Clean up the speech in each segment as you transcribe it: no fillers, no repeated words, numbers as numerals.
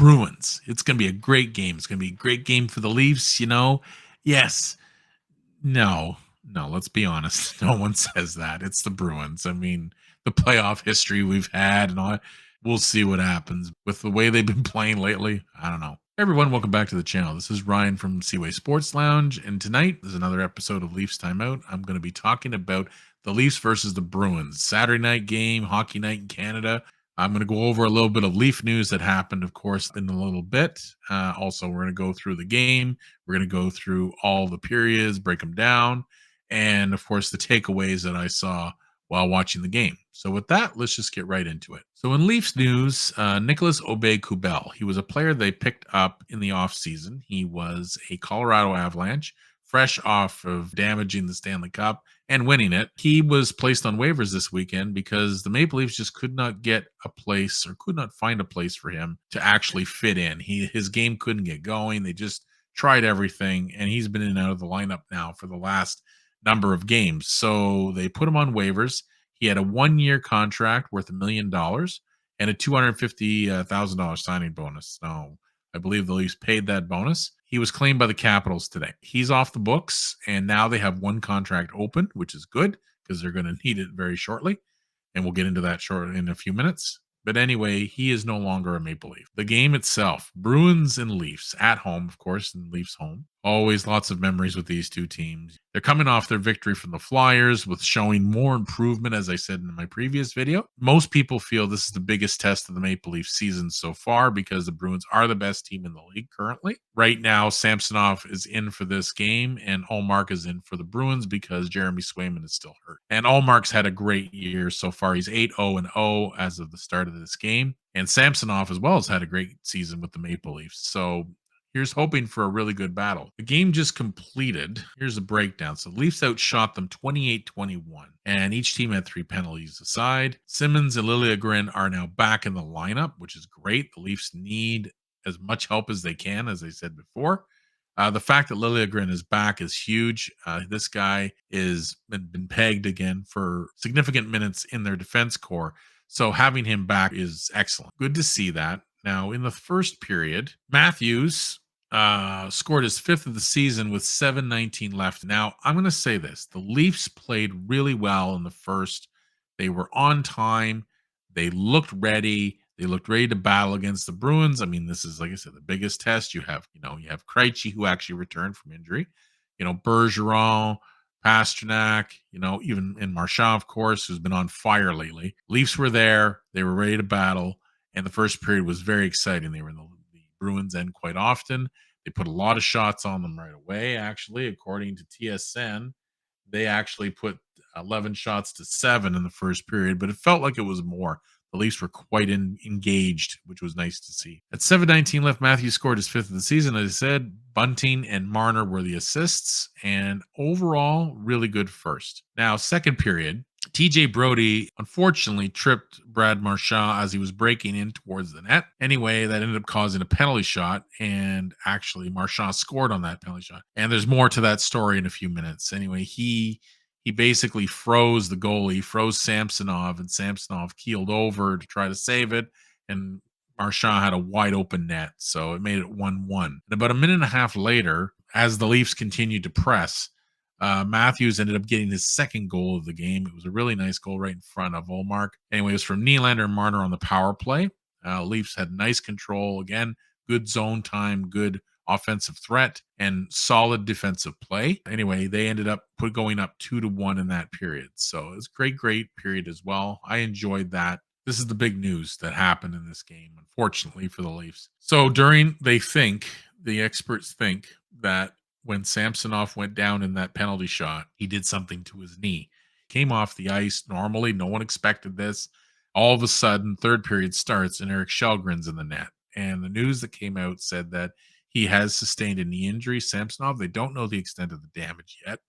Bruins. It's going to be a great game. It's going to be a great game for the Leafs, Yes. No. No, let's be honest. No one says that. It's the Bruins. I mean, the playoff history we've had and all that. We'll see what happens with the way they've been playing lately. I don't know. Hey everyone, welcome back to the channel. This is Ryan from Seaway Sports Lounge, and tonight is another episode of Leafs Timeout. I'm going to be talking about the Leafs versus the Bruins. Saturday night game, hockey night in Canada. I'm going to go over a little bit of Leaf news that happened, of course, in a little bit. Also, we're going to go through the game. We're going to go through all the periods, break them down, and of course, the takeaways that I saw while watching the game. So with that, let's just get right into it. So in Leafs news, Nicholas Aube Kubel, he was a player they picked up in the offseason. He was a Colorado Avalanche, fresh off of damaging the Stanley Cup and winning it. He was placed on waivers this weekend because the Maple Leafs just could not get a place or could not find a place for him to actually fit in. His game couldn't get going. They just tried everything, and he's been in and out of the lineup now for the last number of games. So they put him on waivers. He had a 1-year contract worth $1 million and a $250,000 signing bonus. So I believe the Leafs paid that bonus. He was claimed by the Capitals today. He's off the books, and now they have one contract open, which is good because they're going to need it very shortly. And we'll get into that in a few minutes. But anyway, he is no longer a Maple Leaf. The game itself, Bruins and Leafs at home, of course, and Leafs home. Always lots of memories with these two teams. They're coming off their victory from the Flyers with showing more improvement, as I said in my previous video. Most people feel this is the biggest test of the Maple Leaf season so far because the Bruins are the best team in the league currently. Right now, Samsonov is in for this game, and Ullmark is in for the Bruins because Jeremy Swayman is still hurt. And Ullmark's had a great year so far. He's 8-0-0 as of the start of this game. And Samsonov as well has had a great season with the Maple Leafs. So here's hoping for a really good battle. The game just completed. Here's a breakdown. So Leafs outshot them 28-21, and each team had 3 penalties aside. Simmonds and Lijegren are now back in the lineup, which is great. The Leafs need as much help as they can, as I said before. The fact that Lijegren is back is huge. This guy is been pegged again for significant minutes in their defense core. So having him back is excellent. Good to see that. Now, in the first period, Matthews scored his 5th of the season with 7:19 left. Now, I'm going to say this. The Leafs played really well in the first. They were on time. They looked ready. They looked ready to battle against the Bruins. I mean, this is, like I said, the biggest test. You have Krejci, who actually returned from injury. Bergeron, Pasternak, even in Marchand, of course, who's been on fire lately. Leafs were there. They were ready to battle. And the first period was very exciting. They were in the Bruins end quite often. They put a lot of shots on them right away, actually. According to TSN, they actually put 11 shots to 7 in the first period, but it felt like it was more. The Leafs were quite engaged, which was nice to see. At 7:19 left, Matthews scored his 5th of the season. As I said, Bunting and Marner were the assists, and overall, really good first. Now, second period, TJ Brody unfortunately tripped Brad Marchand as he was breaking in towards the net. Anyway, that ended up causing a penalty shot, and actually Marchand scored on that penalty shot. And there's more to that story in a few minutes. Anyway, he basically froze the goalie, froze Samsonov, and Samsonov keeled over to try to save it, and Marchand had a wide open net, so it made it 1-1. And about a minute and a half later, as the Leafs continued to press, Matthews ended up getting his second goal of the game. It was a really nice goal right in front of Ullmark. Anyway, it was from Nylander and Marner on the power play. Leafs had nice control. Again, good zone time, good offensive threat, and solid defensive play. Anyway, they ended up going up 2-1 in that period. So it was a great period as well. I enjoyed that. This is the big news that happened in this game, unfortunately, for the Leafs. So the experts think that when Samsonov went down in that penalty shot, he did something to his knee. Came off the ice normally. No one expected this. All of a sudden, third period starts, and Eric Kallgren's in the net. And the news that came out said that he has sustained a knee injury. Samsonov, they don't know the extent of the damage yet.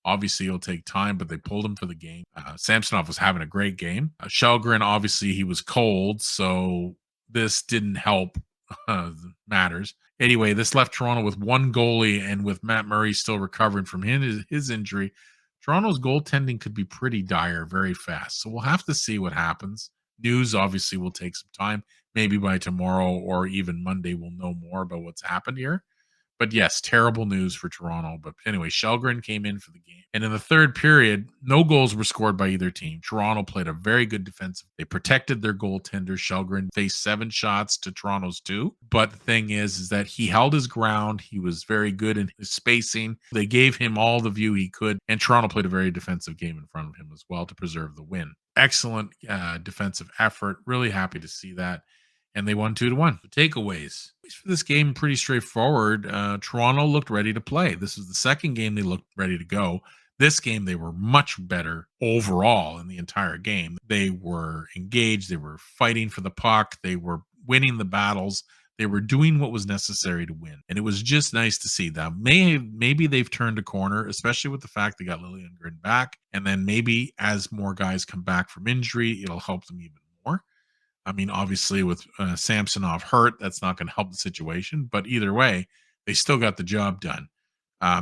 Obviously, it'll take time, but they pulled him for the game. Samsonov was having a great game. Kallgren, obviously, he was cold, so this didn't help matters. Anyway, this left Toronto with one goalie, and with Matt Murray still recovering from his injury, Toronto's goaltending could be pretty dire very fast. So we'll have to see what happens. News obviously will take some time. Maybe by tomorrow or even Monday, we'll know more about what's happened here. But yes, terrible news for Toronto. But anyway, Shelgren came in for the game. And in the third period, no goals were scored by either team. Toronto played a very good defensive. They protected their goaltender. Shelgren faced 7 shots to Toronto's 2. But the thing is that he held his ground. He was very good in his spacing. They gave him all the view he could. And Toronto played a very defensive game in front of him as well to preserve the win. Excellent defensive effort. Really happy to see that, and they won 2-1. The takeaways for this game pretty straightforward. Toronto looked ready to play. This is the second game they looked ready to go. This game they were much better overall in the entire game. They were engaged. They were fighting for the puck. They were winning the battles. They were doing what was necessary to win, and it was just nice to see that. Maybe they've turned a corner, especially with the fact they got Lilliengren back, and then maybe as more guys come back from injury, it'll help them even more. I mean, obviously, with Samsonov hurt, that's not going to help the situation. But either way, they still got the job done.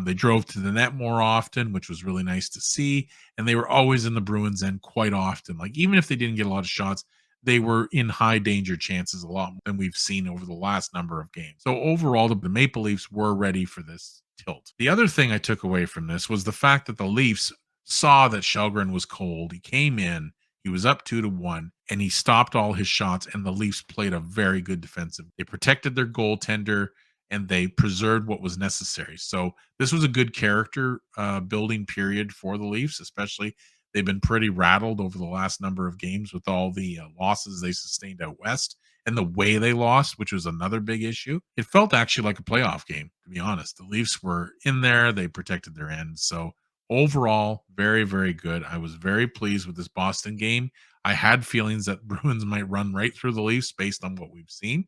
They drove to the net more often, which was really nice to see. And they were always in the Bruins end quite often. Like, even if they didn't get a lot of shots, they were in high danger chances a lot more than we've seen over the last number of games. So overall, the Maple Leafs were ready for this tilt. The other thing I took away from this was the fact that the Leafs saw that Shelgren was cold. He came in, he was up 2-1, and he stopped all his shots. And the Leafs played a very good defensive. They protected their goaltender and they preserved what was necessary. So this was a good character building period for the Leafs, especially they've been pretty rattled over the last number of games with all the losses they sustained out west and the way they lost, which was another big issue. It felt actually like a playoff game, to be honest. The Leafs were in there, they protected their end. So overall, very, very good. I was very pleased with this Boston game. I had feelings that Bruins might run right through the Leafs based on what we've seen,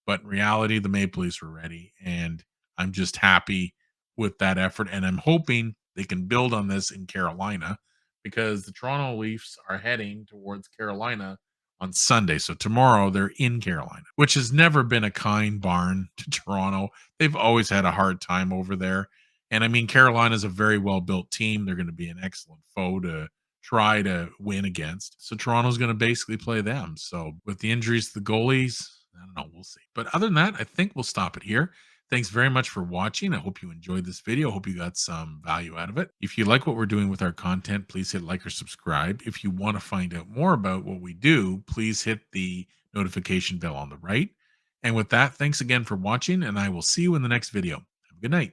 but in reality, the Maple Leafs were ready, and I'm just happy with that effort. And I'm hoping they can build on this in Carolina because the Toronto Leafs are heading towards Carolina on Sunday. So tomorrow they're in Carolina, which has never been a kind barn to Toronto. They've always had a hard time over there. And I mean, Carolina's a very well built team. They're going to be an excellent foe to try to win against. So Toronto's going to basically play them. So with the injuries to the goalies, I don't know, we'll see. But other than that, I think we'll stop it here. Thanks very much for watching. I hope you enjoyed this video. I hope you got some value out of it. If you like what we're doing with our content, please hit like or subscribe. If you want to find out more about what we do, please hit the notification bell on the right. And with that, thanks again for watching, and I will see you in the next video. Have a good night.